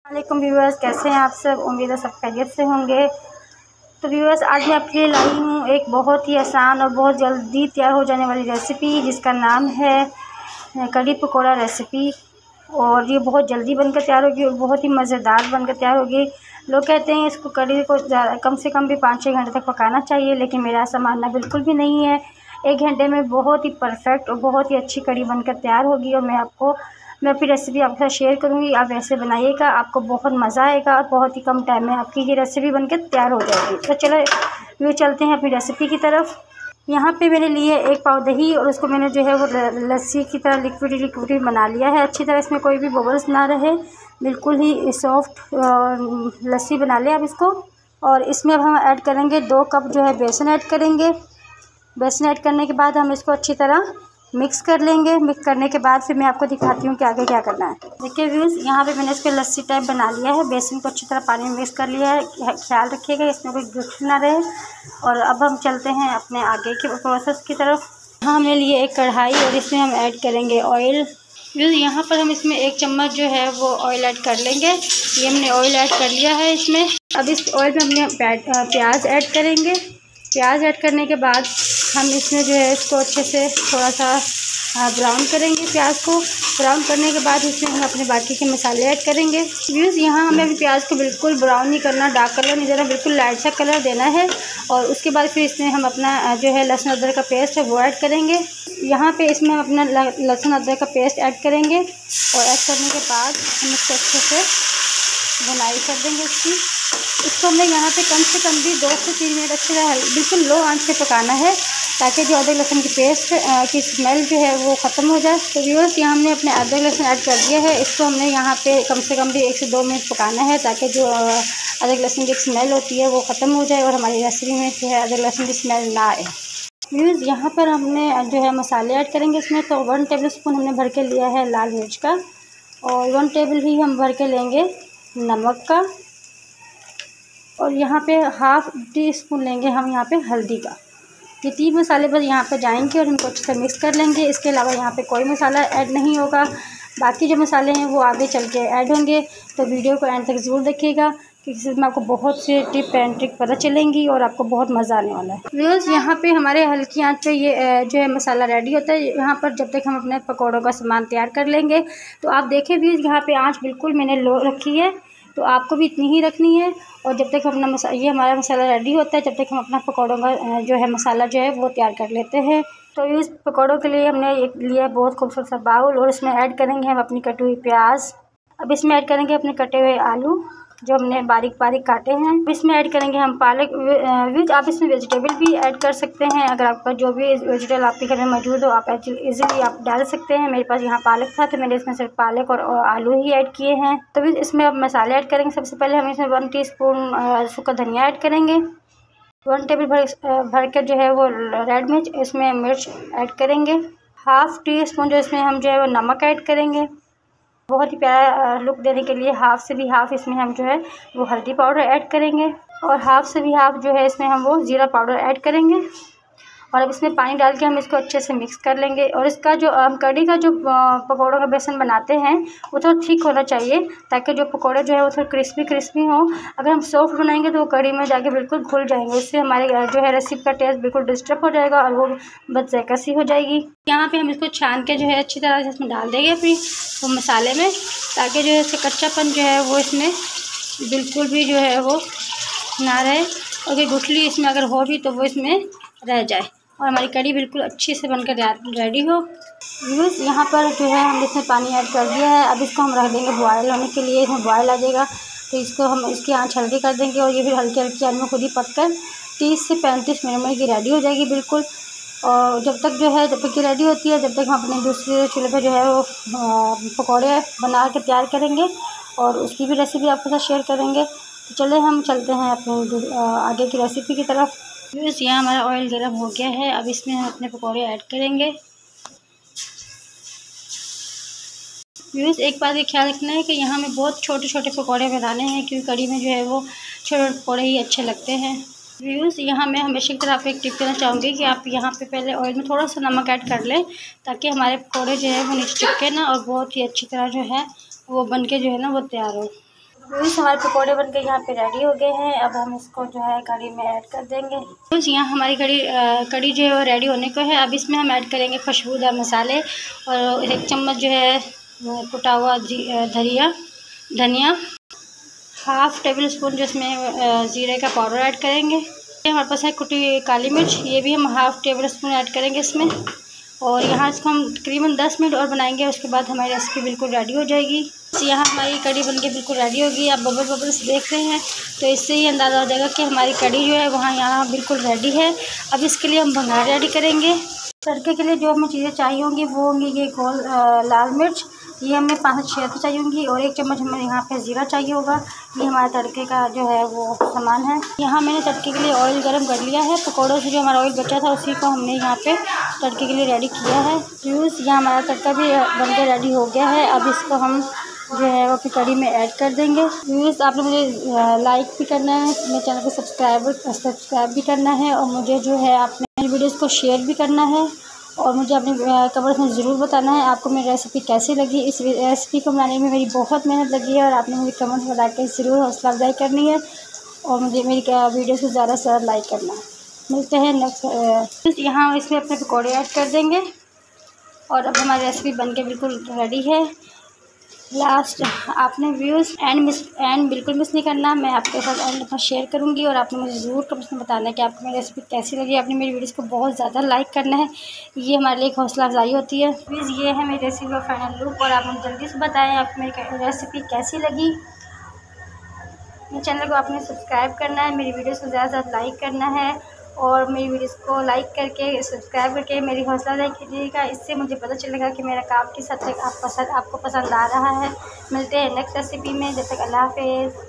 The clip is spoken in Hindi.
वालेकुम व्यूअर्स, कैसे हैं आप सब। उम्मीद है सब खैरियत से होंगे। तो व्यूअर्स, आज मैं आपके लिए लाई हूँ एक बहुत ही आसान और बहुत जल्दी तैयार हो जाने वाली रेसिपी, जिसका नाम है कढ़ी पकौड़ा रेसिपी। और ये बहुत जल्दी बनकर तैयार होगी और बहुत ही मज़ेदार बनकर तैयार होगी। लोग कहते हैं इसको कढ़ी को कम से कम भी 5-6 घंटे तक पकाना चाहिए, लेकिन मेरा ऐसा मानना बिल्कुल भी नहीं है। 1 घंटे में बहुत ही परफेक्ट और बहुत ही अच्छी कढ़ी बनकर तैयार होगी। और मैं अपनी रेसिपी आपके साथ शेयर करूँगी। आप ऐसे बनाइएगा, आपको बहुत मज़ा आएगा और बहुत ही कम टाइम में आपकी ये रेसिपी बनकर तैयार हो जाएगी। तो चलो ये चलते हैं अपनी रेसिपी की तरफ। यहाँ पे मैंने लिए 1 पाव दही और उसको मैंने जो है वो लस्सी की तरह लिक्विड बना लिया है। अच्छी तरह इसमें कोई भी बबल्स ना रहे, बिल्कुल ही सॉफ्ट लस्सी बना लें आप इसको। और इसमें अब हम ऐड करेंगे 2 कप जो है बेसन ऐड करेंगे। बेसन ऐड करने के बाद हम इसको अच्छी तरह मिक्स कर लेंगे। मिक्स करने के बाद फिर मैं आपको दिखाती हूँ कि आगे क्या करना है। देखिए व्यूज़, यहाँ पे मैंने इसको लस्सी टाइप बना लिया है। बेसन को अच्छी तरह पानी में मिक्स कर लिया है। ख्याल रखिएगा इसमें कोई गुठली ना रहे। और अब हम चलते हैं अपने आगे के प्रोसेस की तरफ। यहाँ हमने लिए एक कढ़ाई और इसमें हम ऐड करेंगे ऑयल। व्यूज़, यहाँ पर हम इसमें 1 चम्मच जो है वो ऑयल ऐड कर लेंगे। ये हमने ऑयल ऐड कर लिया है इसमें। अब इस ऑयल में हमने प्याज ऐड करेंगे। प्याज ऐड करने के बाद हम इसमें जो है इसको अच्छे से थोड़ा सा ब्राउन करेंगे। प्याज को ब्राउन करने के बाद इसमें हम अपने बाकी के मसाले ऐड करेंगे। व्यूज़, यहाँ हमें अभी प्याज को बिल्कुल ब्राउन नहीं करना, डार्क कलर नहीं देना, बिल्कुल लाइट सा कलर देना है। और उसके बाद फिर इसमें हम अपना जो है लहसुन अदरक का पेस्ट है वो ऐड करेंगे। यहाँ पे इसमें हम अपना लहसुन अदरक का पेस्ट ऐड करेंगे। और ऐड करने के बाद हम इसको अच्छे से भुनाई कर देंगे इसको हमने यहाँ पे कम से कम भी 2 से 3 मिनट अच्छी तरह बिल्कुल लो आंच पे पकाना है, ताकि जो अदरक लहसुन की पेस्ट की स्मेल जो है वो ख़त्म हो जाए। तो व्यूअर्स, यहाँ हमने अपने अदरक लहसुन ऐड कर दिया है। इसको हमने यहाँ पे कम से कम भी 1 से 2 मिनट पकाना है, ताकि जो अदरक लहसुन की स्मेल होती है वो ख़त्म हो जाए और हमारी रेसिपी में जो है अदरक लहसुन की स्मेल ना आए। व्यूअर्स, यहाँ पर हमने जो है मसाले ऐड करेंगे इसमें। तो 1 टेबल स्पून हमने भर के लिया है लाल मिर्च का, और 1 टेबल ही हम भर के लेंगे नमक का, और यहाँ पे ½ टी स्पून लेंगे हम यहाँ पे हल्दी का। ये 3 मसाले बस यहाँ पे जाएंगे और इनको अच्छे से मिक्स कर लेंगे। इसके अलावा यहाँ पे कोई मसाला ऐड नहीं होगा। बाकी जो मसाले हैं वो आगे चल के ऐड होंगे। तो वीडियो को एंड तक ज़रूर देखिएगा, क्योंकि इसमें आपको बहुत से टिप एंड ट्रिक पता चलेंगी और आपको बहुत मज़ा आने वाला है। व्यूअर्स, यहाँ पे हमारे हल्की आंच पे ये जो है मसाला रेडी होता है। यहाँ पर जब तक हम अपने पकौड़ों का सामान तैयार कर लेंगे। तो आप देखें व्यूअर्स, यहाँ पे आँच बिल्कुल मैंने लो रखी है, तो आपको भी इतनी ही रखनी है। और जब तक अपना ये हमारा मसाला रेडी होता है, जब तक हम अपना पकौड़ों का जो है मसाला जो है वो तैयार कर लेते हैं। तो इस पकौड़ों के लिए हमने एक लिया है बहुत खूबसूरत सा बाउल, और इसमें ऐड करेंगे हम अपनी कटी हुई प्याज। अब इसमें ऐड करेंगे अपने कटे हुए आलू जो हमने बारीक बारीक काटे हैं। इसमें ऐड करेंगे हम पालक। आप इसमें वेजिटेबल भी ऐड कर सकते हैं। अगर आपका जो भी वेजिटेबल आपके घर में मौजूद हो, आप इजीली आप डाल सकते हैं। मेरे पास यहाँ पालक था, तो मैंने इसमें सिर्फ पालक और आलू ही ऐड किए हैं। तो इसमें अब मसाले ऐड करेंगे। सबसे पहले हम इसमें 1 टीस्पून सूखा धनिया ऐड करेंगे। 1 टेबल भर के जो है वो रेड मिर्च, इसमें मिर्च ऐड करेंगे। ½ टीस्पून जो इसमें हम जो है वो नमक ऐड करेंगे। बहुत ही प्यारा लुक देने के लिए ½ से भी ½ इसमें हम जो है वो हल्दी पाउडर ऐड करेंगे। और ½ से भी ½ जो है इसमें हम वो ज़ीरा पाउडर ऐड करेंगे। और अब इसमें पानी डाल के हम इसको अच्छे से मिक्स कर लेंगे। और इसका जो कढ़ी का जो पकौड़ों का बेसन बनाते हैं वो थोड़ा ठीक होना चाहिए, ताकि जो पकौड़े जो है वो थोड़ा क्रिस्पी हो। अगर हम सॉफ्ट बनाएंगे तो वो कढ़ी में जाके बिल्कुल घुल जाएंगे। इससे हमारे जो है रेसिपी का टेस्ट बिल्कुल डिस्टर्ब हो जाएगा और वो बदज़ायका सी हो जाएगी। यहाँ पे हम इसको छान के जो है अच्छी तरह से इसमें डाल देंगे अपनी वो मसाले में, ताकि जो है इसका कच्चापन जो है वो इसमें बिल्कुल भी जो है वो ना रहे, और कोई गुठली इसमें अगर हो भी तो वो इसमें रह जाए और हमारी कढ़ी बिल्कुल अच्छी से बनकर रेडी हो। व्यूअर्स, यहाँ पर जो है हमने इसमें पानी ऐड कर दिया है। अब इसको हम रख देंगे बॉयल होने के लिए। इसमें बॉयल आ जाएगा तो इसको हम इसकी आंच हल्की कर देंगे, और ये फिर हल्की हल्की आंच में खुद ही पककर 30 से 35 मिनट में की रेडी हो जाएगी बिल्कुल। और जब तक ये रेडी होती है, जब तक हम अपने दूसरे चूल्हे पर जो है वो पकौड़े बना के तैयार करेंगे, और उसकी भी रेसिपी आपके साथ शेयर करेंगे। तो चले हम चलते हैं अपने आगे की रेसिपी की तरफ। बस यहाँ हमारा ऑयल गर्म हो गया है। अब इसमें हम अपने पकौड़े ऐड करेंगे। व्यूअर्स, एक बात ये ख्याल रखना है कि यहाँ हमें बहुत छोटे छोटे पकौड़े बनाने हैं, क्योंकि कढ़ी में जो है वो छोटे पकौड़े ही अच्छे लगते हैं। व्यूअर्स, यहाँ मैं हमेशा की तरह आपको एक टिप देना चाहूँगी कि आप यहाँ पे पहले ऑयल में थोड़ा सा नमक ऐड कर लें, ताकि हमारे पकौड़े जो है वो नीचे चिपके ना, और बहुत ही अच्छी तरह जो है वो बन के जो है ना वो तैयार हो। व्यूअर्स हमारे पकौड़े बनके यहाँ पे रेडी हो गए हैं। अब हम इसको जो है कढ़ी में ऐड कर देंगे। व्यूअर्स यहाँ हमारी कढ़ी जो है वो रेडी होने को है। अब इसमें हम ऐड करेंगे खुशबूदार मसाले और 1 चम्मच जो है कुटा हुआ धनिया, हाफ़ टेबल स्पून जो इसमें ज़ीरे का पाउडर ऐड करेंगे। हमारे पास है कुटी काली मिर्च, ये भी हम हाफ़ टेबल स्पून ऐड करेंगे इसमें। और यहाँ इसको हम तकरीबन 10 मिनट और बनाएंगे, उसके बाद हमारी रेसिपी बिल्कुल रेडी हो जाएगी। यहाँ हमारी कढ़ी बनके बिल्कुल रेडी होगी। आप बबल्स देख रहे हैं तो इससे ही अंदाज़ा हो जाएगा कि हमारी कढ़ी जो है वहाँ यहाँ बिल्कुल रेडी है। अब इसके लिए हम भुना रेडी करेंगे। तड़के के लिए जो हमें चीज़ें चाहिए होंगी वो होंगी ये लाल मिर्च, ये हमें 5 से 6 चाहिए होंगी, और 1 चम्मच हमें यहाँ पे ज़ीरा चाहिए होगा। ये हमारे तड़के का जो है वो सामान है। यहाँ मैंने तड़के के लिए ऑयल गरम कर लिया है। पकौड़ों से जो हमारा ऑयल बचा था उसी को हमने यहाँ पे तड़के के लिए रेडी किया है। व्यूअर्स यहाँ हमारा तड़का भी बन के रेडी हो गया है। अब इसको हम जो है वो अपनी कढ़ी में ऐड कर देंगे। व्यूअर्स आपने मुझे लाइक भी करना है, मेरे चैनल को सब्सक्राइब भी करना है, और मुझे जो है आपने मेरी वीडियोस को शेयर भी करना है, और मुझे अपने कमेंट्स में ज़रूर बताना है आपको मेरी रेसिपी कैसी लगी। इस रेसिपी को बनाने में मेरी बहुत मेहनत लगी है, और आपने मुझे कमेंट्स में बता के ज़रूर हौसला अफजाई करनी है, और मुझे मेरी वीडियोस को ज़्यादा से ज़्यादा लाइक करना है। मिलते हैं नेक्स्ट। यहाँ इसमें अपने पकौड़े ऐड कर देंगे, और अब हमारी रेसिपी बनके बिल्कुल रेडी है। लास्ट आपने व्यूज़ एंड बिल्कुल मिस नहीं करना। मैं आपके साथ एंड अपना शेयर करूंगी, और आपने मुझे ज़रूर कमेंट्स में बताना है कि आपको मेरी रेसिपी कैसी लगी। आपने मेरी वीडियोस को बहुत ज़्यादा लाइक करना है, ये हमारे लिए एक हौसला अफजाई होती है। प्लीज़ ये है मेरी रेसिपी का फाइनल लुक, और आप मुझे जल्दी से बताएं आपको मेरी रेसिपी कैसी लगी। मेरे चैनल को आपने सब्सक्राइब करना है, मेरी वीडियोज़ को ज़्यादा से ज़्यादा लाइक करना है, और मेरी वीडियोस को लाइक करके सब्सक्राइब करके मेरी हौसला अफजाई कीजिएगा। इससे मुझे पता चलेगा कि मेरा काम किस हद तक आपको पसंद आ रहा है। मिलते हैं नेक्स्ट रेसिपी में, जब तक अल्लाह हाफ़िज़।